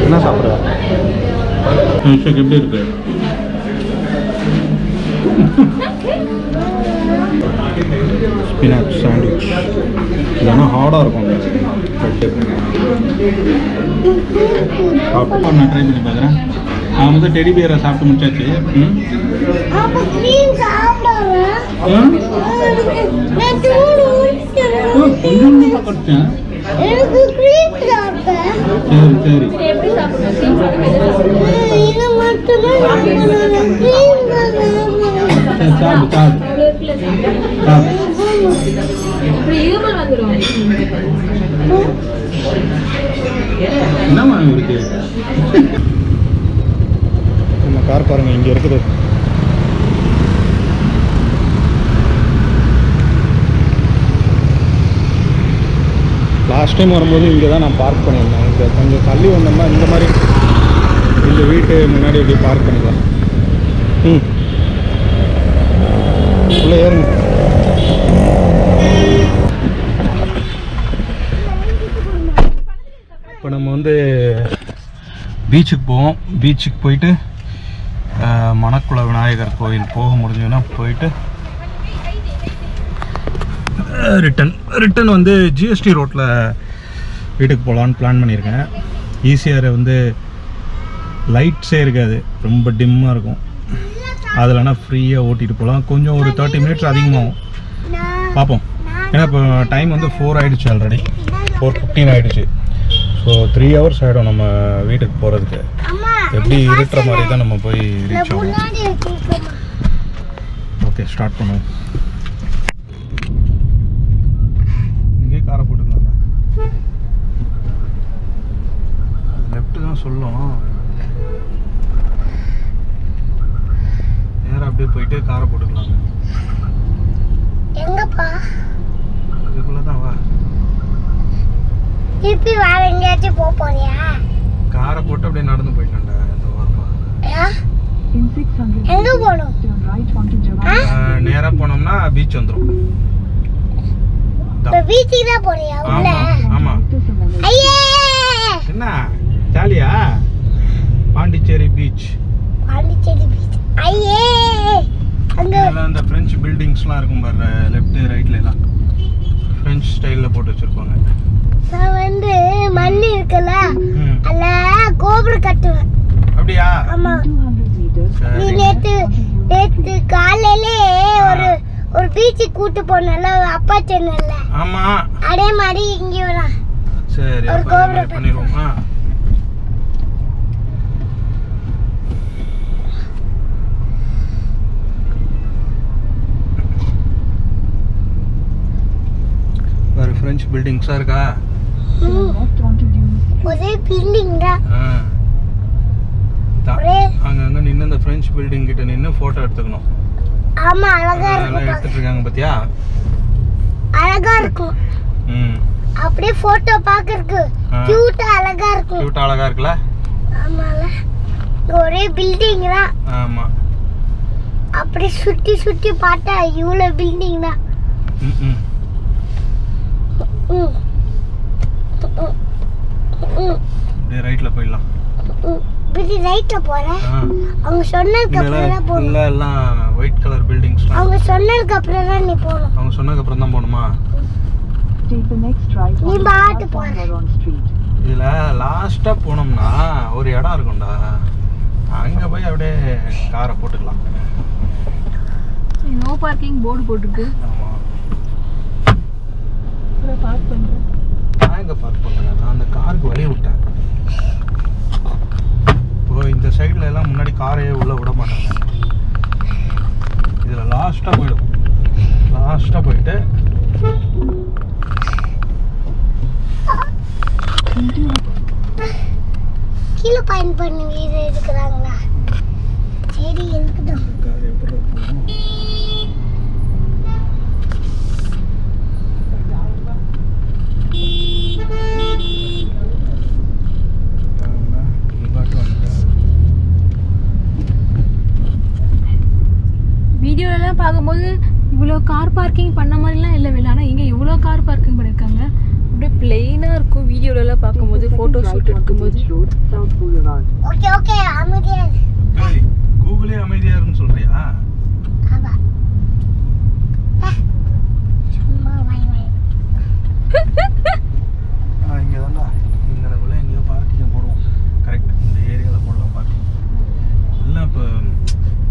என்ன சாப்பிட்ற? எப்படி இருக்கு? ஸ்பினாச் சாண்ட்விச் இல்லைன்னா ஹார்டாக இருக்கும். அப்பா நான் ட்ரை பண்ணி பார்க்குறேன். நான் வந்து டெடி பியரை சாப்பிட்டு முடிச்சாச்சு. கொஞ்சம் கடிச்சேன். சரி என்னம்மா இருக்கு? நம்ம கார் பாருங்க இங்க இருக்குது. லாஸ்ட் டைம் வரும்போது இங்கே தான் நான் பார்க் பண்ணியிருந்தேன். இங்கே கொஞ்சம் தள்ளி வந்தோம்னா இந்த மாதிரி இந்த வீட்டு முன்னாடி இப்படி பார்க் பண்ணிக்கலாம். உள்ளே ஏறுங்க. இப்போ நம்ம வந்து பீச்சுக்கு போவோம். பீச்சுக்கு போயிட்டு மணக்குள விநாயகர் கோயில் போக முடிஞ்சதுன்னா போயிட்டு ரிட்டன் வந்து ஜிஎஸ்டி ரோட்டில் வீட்டுக்கு போகலான்னு பிளான் பண்ணியிருக்கேன். ஈஸியாக வந்து லைட்ஸே இருக்காது, ரொம்ப டிம்மாக இருக்கும். அதில்னா ஃப்ரீயாக ஓட்டிகிட்டு போகலாம். கொஞ்சம் ஒரு 30 மினிட்ஸ் அதிகமாகும், பார்ப்போம். ஏன்னா இப்போ டைம் வந்து 4 ஆகிடுச்சு, ஆல்ரெடி 4:15 ஆகிடுச்சு. ஸோ 3 ஹவர்ஸ் ஆகிடும் நம்ம வீட்டுக்கு போகிறதுக்கு. எப்படி இருக்கிற மாதிரி தான் நம்ம போய் ரீச் ஆகும். ஓகே, ஸ்டார்ட் பண்ணுவோம். இங்கே காரை போட்டுக்கலாம்டா. லெஃப்ட்டு தான் சொல்லும். நேராக அப்படியே போயிட்டு காரை போட்டுக்கலாம். எங்கப்பா? அதுக்குள்ளே தான் வா. திருப்பி வேற எங்கேயாச்சும் போக போறியா? காரை போட்டு அப்படியே நடந்து போயிடலாம்டா. இந்த வாரமா எங்க போகணும்? நேராக போனோம்னா பீச் வந்துடும். பீச்சுக்கு தான் போறியா? ஆமா. ஐயே, என்ன ஜாலியா? பாண்டிச்சேரி பீச். பாண்டிச்சேரி பீச். ஐயே, அங்க அந்த பிரெஞ்சு பில்டிங்ஸ்லாம் இருக்கும் பாரு, லெஃப்ட் ரைட்ல எல்லாம் பிரெஞ்சு ஸ்டைல்ல போட்டு வச்சிருப்பாங்க. நான் வந்து மண்ணு இருக்குல்ல, அல்ல கோபுரம் கட்டுவேன். அப்படியா? ஆமா. நீ நேத்து காலையிலே ஒரு பீச்சுக்கு கூட்டு போனல, அப்பா சொன்னல. ஆமா, அதே மாதிரி இங்க வரேன். சரி, அப்ப பண்ணிடுவோமா? வேற பிரெஞ்சு பில்டிங்ஸா இருக்கா? ஒரே பில்டிங் தான். அங்க நின்று இந்த பிரெஞ்சு பில்டிங் கிட்ட நின்று போட்டோ எடுத்துக்கணும். ஆமா, அழகா இருக்கும். எடுத்துட்டு இருக்காங்க பாத்தியா? அழகா இருக்கும். அப்படியே போட்டோ பாக்குறதுக்கு கியூட்டா அழகா இருக்கும். கியூட்டா அழகா இருக்குல? ஆமால. ஒரே பில்டிங் தான். ஆமா. அப்படியே சுத்தி சுத்தி பார்த்தா இவ்வளவு பில்டிங் தான். அப்படியே ரைட்ல போயிடலாம். இப்படி ரைட்ல போறேன். அவங்க சொன்னதுக்கு அப்புறம் தான் போணும். இல்ல எல்லாம் ஒயிட் கலர் பில்டிங்ஸ். அவங்க சொன்னதுக்கு அப்புறம் தான் நீ போணும். அவங்க சொன்னதுக்கு அப்புறம் தான் போணுமா? நீ பாட்டு போற. இதுல லாஸ்டா போனோம்னா ஒரு இடம் இருக்கும்டா, அங்க போய் அப்படியே காரை போட்டுக்கலாம். நோ பார்க்கிங் போர்டு போட்டுருக்கு. ஆமா, பார்க் பண்றேன். நான் எங்க பார்க் பண்றேன்? நான் அந்த காருக்கு வழி விட்டேன். இப்போ இந்த சைடுல எல்லாம் முன்னாடி காரையே உள்ள விட மாட்டாங்க. இதுல லாஸ்டா போயிடும். லாஸ்டா போயிட்டு கீழே பாயிண்ட் பண்ணி வீடு எடுக்கிறாங்களா? சரி, இருக்குதான். வீடியோலாம் பார்க்கும்போது இவ்வளோ கார் பார்க்கிங் பண்ண மாதிரிலாம் இல்லை வெளில. ஆனால் இங்கே இவ்வளோ கார் பார்க்கிங் பண்ணியிருக்காங்க. இருக்கும்போது போட்டோ ஷூட் எடுக்கும்போது ஓகே ஓகே அமைதியா இரு. கூகுளே அமைதியா இருக்குன்னு சொல்றியா? ஆமா சும்மா வாய் வாய் இங்கே தான்டா இங்கே நம்மள எங்கேயோ பார்க்கிங் போடுவோம். கரெக்ட் இந்த ஏரியாவில் போடலாம் பார்க்கிங். இல்லை இப்போ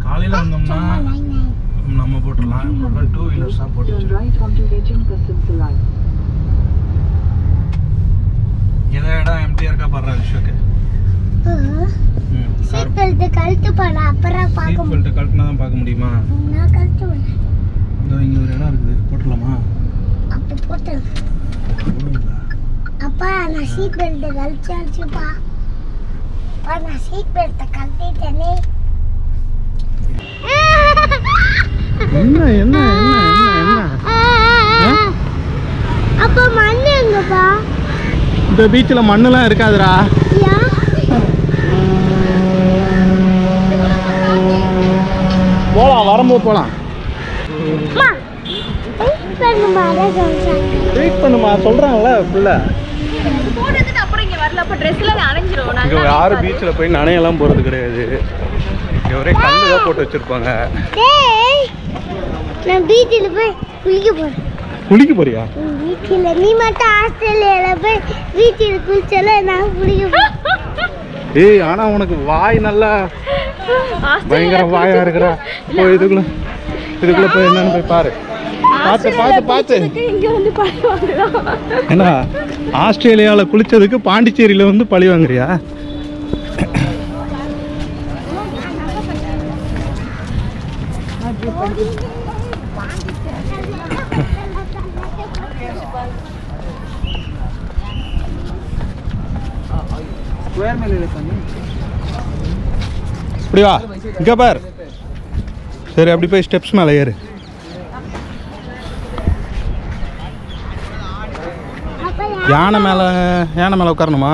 காலையில் வந்தோம்னா வாய் வாய் நம்ம போட்டுடலாம். இப்போ 2 வீலர்ஸாக போட்டு வச்சிருக்கோம். எதை இடம் எம்டியாக இருக்கா பாடுற விஷயக்கு. சீட் பெல்ட் கழட்டு போட அப்புறம் பார்க்க சீட் பெல்ட் கழட்டினா தான் பார்க்க முடியுமா? நான் கழட்டு போறேன். இதோ இங்கே ஒரு இடம் இருக்குது, போட்டுடலாமா? அப்ப போட்டு போடுங்களா? அப்பா நான் சீட் பெல்ட் கழட்டியாச்சுப்பா. அப்பா நான் சீட் பெல்ட் கழட்டிட்டேனே. என்ன என்ன அப்பா மண் எங்கப்பா? இந்த பீச்சில் மண்ணெல்லாம் இருக்காதுடா. போகலாம், வரும்போது போகலாம். வெயிட் பண்ணுமா சொல்கிறாங்களே ஃபுல்லா. இங்கே யாரும் பீச்சில் போய் நனையெல்லாம் போகிறது கிடையாது. இங்கே ஒரே கல்லு தான் போட்டு வச்சுருப்பாங்க. நான் பீச்சில் போய் குளிக்க போறேன். குளிக்க போறியா? பீச்சில் நீ மட்டும் ஆஸ்திரேலியாவில் போய் பீச்சில் குளிச்சால நான் குளிக்க போறேன். ஏய் ஆனால் உனக்கு வாய் நல்லா பயங்கர வாயா இருக்கிறா. போய் இதுக்குள்ள போய் என்னன்னு போய் பாரு. பார்த்து என்ன ஆஸ்திரேலியாவில் குளிச்சதுக்கு பாண்டிச்சேரியில் வந்து பழி வாங்குறியா? இப்படி வா, இங்கே பார். சரி அப்படி போய் ஸ்டெப்ஸ் மேலே ஏறு. யானை மேலே உட்காரணுமா?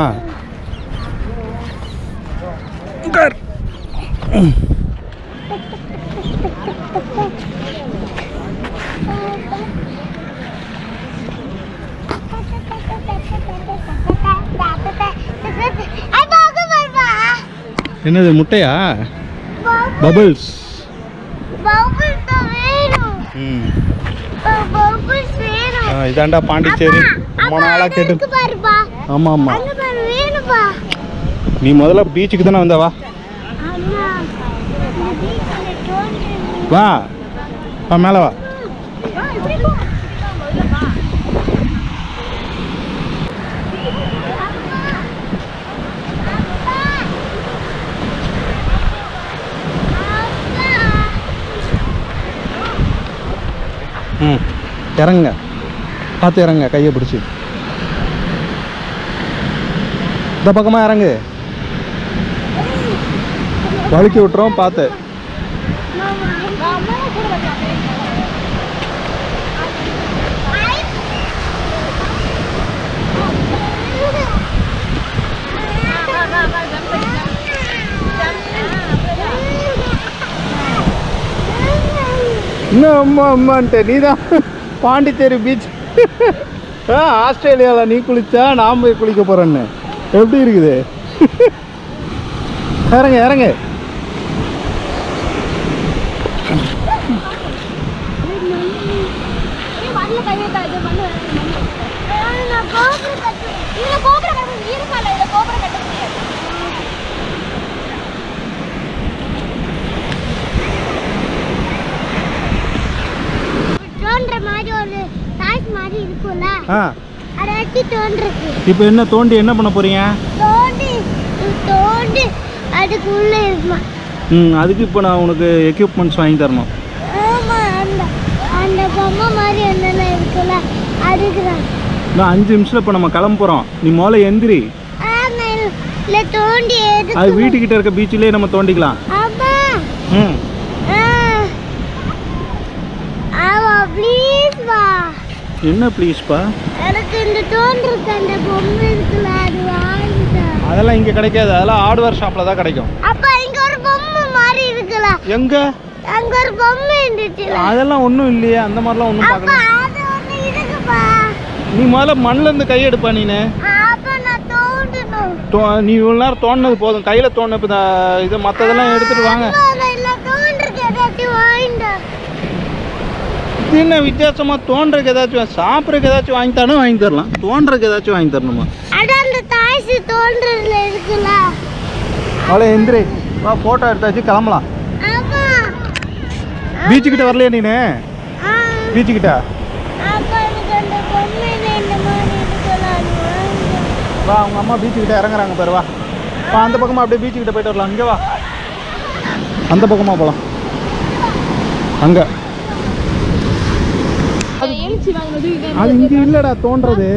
உட்கார். என்னது முட்டையா? பபிள்ஸ். இதாண்டா பாண்டிச்சேரி. ரொம்ப நாளாக கேட்டு. ஆமாம் ஆமாம். நீ முதல்ல பீச்சுக்கு தானே வந்தவா? வா வா மேலே வா. இறங்குங்க, பார்த்து இறங்க, கையை பிடிச்சி இந்த பக்கமாக இறங்கு. வழுக்கி விட்டுறோம், பார்த்து. இன்னும் அம்மா அம்மான்ட்டு நீ தான் பாண்டிச்சேரி பீச். ஆஸ்திரேலியாவில் நீ குளிச்சா நான் போய் குளிக்க போகிறேன்னு எப்படி இருக்குது? இறங்க இறங்க. இப்போ என்ன தோண்டி என்ன பண்ண போறீங்க? அதுக்கு இப்போ நான் உனக்கு எக்யூப்மெண்ட்ஸ் வாங்கி தரணும். நான் 5 நிமிஷத்துல இப்போ நம்ம கிளம்ப போறோம். நீ முதல்ல எந்திரி. அது வீட்டுக்கிட்ட இருக்க பீச்சிலே நம்ம தோண்டிக்கலாம். என்ன ப்ளீஸ்ப்பா? அதெல்லாம் இங்க கிடைக்காது. அதெல்லாம் ஹார்ட்வேர் ஷாப்ல தான் கிடைக்கும். எங்க? அதெல்லாம் ஒன்றும் இல்லையே, அந்த மாதிரிலாம் ஒன்றும் பார்க்கல. நீ முதல்ல மண்ணில் இருந்து கையெடுப்பா. நீனு நீ இவ்வளோ நேரம் தோணுனது போதும், கையில் தோணு. இப்போ இது மற்றதெல்லாம் எடுத்துகிட்டு வாங்க. இது என்ன வித்தியாசமாக தோன்றதுக்கு ஏதாச்சும் சாப்பிட்றதுக்கு ஏதாச்சும் வாங்கி தரணும், வாங்கி தரலாம். தோன்றதுக்கு ஏதாச்சும் வாங்கி தரணுமா? அவ்வளோ எந்திரி வா, ஃபோட்டோ எடுத்தாச்சு, கிளம்பலாம். பீச்சுக்கிட்ட வரலையா நீனு? பீச்சுக்கிட்ட வா, அவங்க அம்மா பீச்சுக்கிட்ட இறங்குறாங்க பாரு. வா வா, அந்த பக்கமாக அப்படியே பீச்சுக்கிட்ட போயிட்டு வரலாம். இங்கே வா, அந்த பக்கமாக போகலாம். அங்கே அது இங்கே இல்லைடா தோன்றது.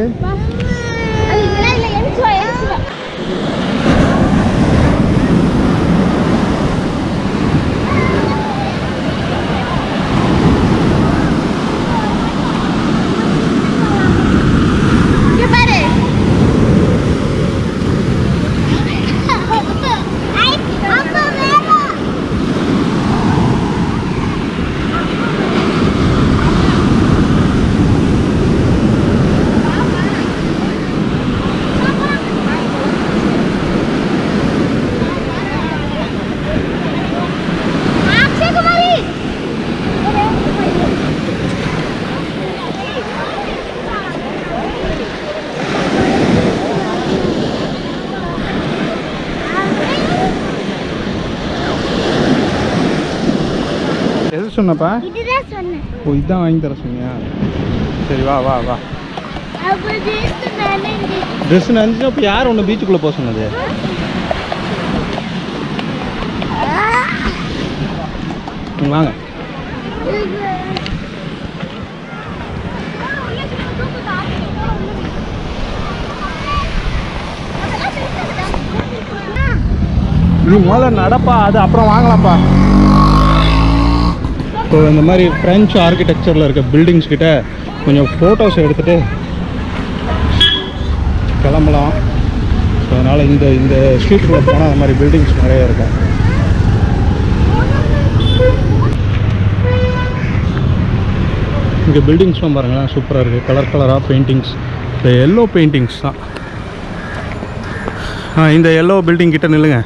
எது சொன்னப்பா? ஓ, இதுதான் வாங்கி தர சொன்னியா? சரி வா வா வா. ட்ரெஸ் நினச்சி அப்போ யார் ஒன்று பீச்சுக்குள்ளே போக சொன்னது? வாங்க. நீ முதல்ல நடப்பா, அது அப்புறம் வாங்கலாம்ப்பா. இப்போ இந்த மாதிரி ஃப்ரெஞ்ச் ஆர்கிடெக்சரில் இருக்க பில்டிங்ஸ் கிட்ட கொஞ்சம் ஃபோட்டோஸ் எடுத்துகிட்டு கிளம்பலாம். ஸோ அதனால் இந்த ஸ்ட்ரீட்டுக்குள்ளே போனால் அந்த மாதிரி பில்டிங்ஸ் நிறைய இருக்கும். இங்கே பில்டிங்ஸ்லாம் பாருங்களேன், சூப்பராக இருக்குது. கலர் கலராக பெயிண்டிங்ஸ். இந்த எல்லோ பெயிண்டிங்ஸ் தான். இந்த எல்லோ பில்டிங் கிட்ட நில்லுங்க.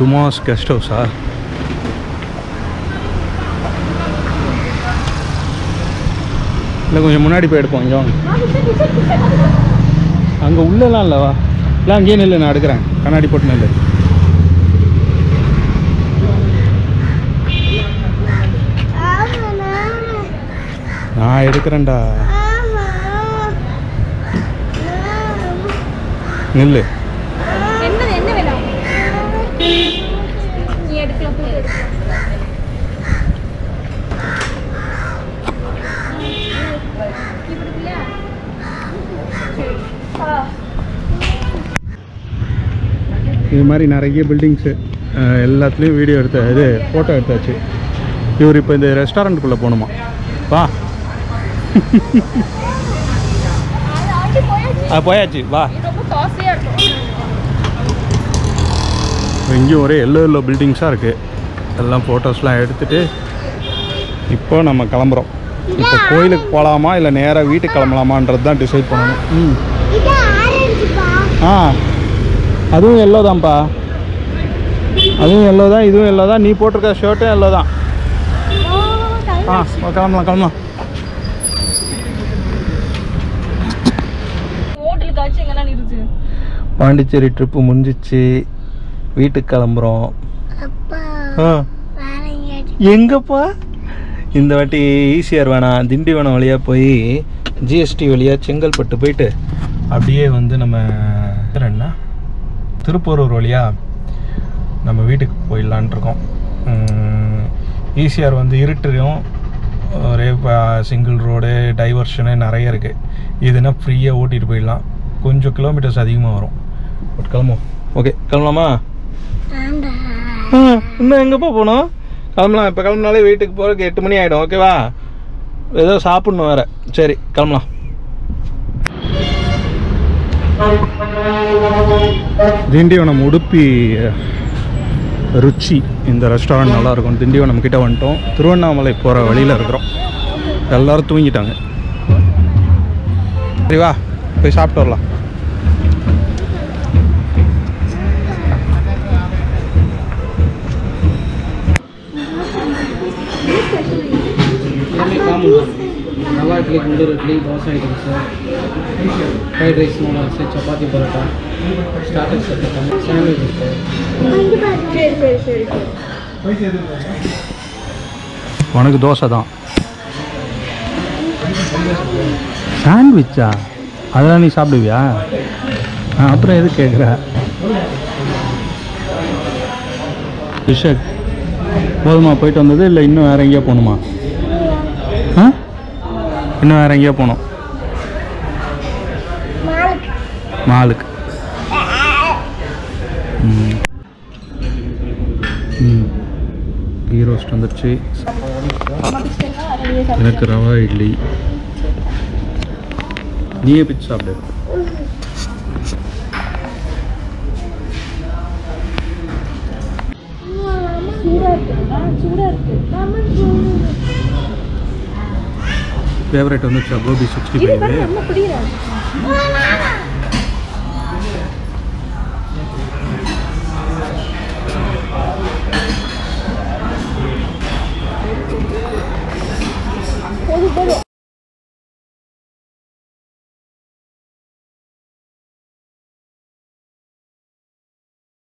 துமாஸ் கெஸ்ட் ஹவுஸா? இல்லை கொஞ்சம் முன்னாடி போய் எடுப்போம். இங்கே அங்கே உள்ளலாம் இல்லைவா? இல்லை அங்கேயே நெல், நான் எடுக்கிறேன். கண்ணாடி போட்டு நெல். நான் எடுக்கிறேன்டா. நெல் இது மாதிரி நிறைய பில்டிங்ஸு எல்லாத்துலேயும் வீடியோ இது ஃபோட்டோ எடுத்தாச்சு. இவர் இப்போ இந்த ரெஸ்டாரண்ட்டுக்குள்ளே போகணுமா? வா. போயாச்சு வா. இங்கேயும் ஒரே எல்லோ பில்டிங்ஸாக இருக்குது. எல்லாம் ஃபோட்டோஸ்லாம் எடுத்துகிட்டு இப்போ நம்ம கிளம்புறோம். இப்போ கோயிலுக்கு போகலாமா இல்லை நேராக வீட்டுக்கு கிளம்பலாமான்றது தான் டிசைட் பண்ணணும். அதுவும் எல்லோ தான்ப்பா. அதுவும் எல்லோ தான், இதுவும் எல்லோ தான். நீ போட்டிருக்க ஷர்ட்டும் எல்லோ தான். கிளம்பலாம் கிளம்பலாம். பாண்டிச்சேரி ட்ரிப்பு முடிஞ்சிச்சு. வீட்டுக்கு கிளம்புறோம். எங்கப்பா? இந்த வாட்டி ஈசிஆர் வேணாம், திண்டிவனம் வழியாக போய் ஜிஎஸ்டி வழியாக செங்கல்பட்டு போயிட்டு அப்படியே வந்து நம்ம என்ன திருப்பூரூர் வழியாக நம்ம வீட்டுக்கு போயிடலான் இருக்கோம். ஈசிஆர் வந்து இருட்டுலையும் ஒரே சிங்கிள் ரோடு டைவர்ஷனு நிறைய இருக்குது. இதுனா ஃப்ரீயாக ஓட்டிகிட்டு போயிடலாம். கொஞ்சம் கிலோமீட்டர்ஸ் அதிகமாக வரும். பட் கிளம்புவோம். ஓகே கிளம்பலாமா? இன்னும் எங்கேப்பா போகணும்? கிளம்பலாம். இப்போ கிளம்புனாலே வீட்டுக்கு போகிறதுக்கு 8 மணி ஆகிடும். ஓகேவா? ஏதோ சாப்பிட்ணும் வேறு. சரி கிளம்பலாம். திண்டிவனம் உடுப்பி ருச்சி இந்த ரெஸ்டாரண்ட் நல்லாயிருக்கும். திண்டிவனம் நம்ம கிட்ட வந்துட்டோம். திருவண்ணாமலை போகிற வழியில் இருக்கிறோம். எல்லோரும் தூங்கிட்டாங்க. சரி வா போய் சாப்பிட்டு வரலாம். Rava idli, Guntur idli, dosa items, fried rice, noodles, chapati, parotta, starters இருக்காங்க, சாண்ட்விச் இருக்குது. உனக்கு தோசை தான். சாண்ட்விச்சா? அதெல்லாம் நீ சாப்பிடுவியா? அப்புறம் எது கேட்குற? விஷக் போதுமா போயிட்டு வந்தது? இல்லை இன்னும் வேறு எங்கேயா போகணுமா? இன்னும் வேறு எங்கேயா போகணும்? மாலுக்கு. கீ ரோஸ்ட் வந்துடுச்சு. எனக்கு ரவா இட்லி. நீயே பிச்சு சாப்பிடு. ஃபேவரட் வந்துச்சா கோபி 65.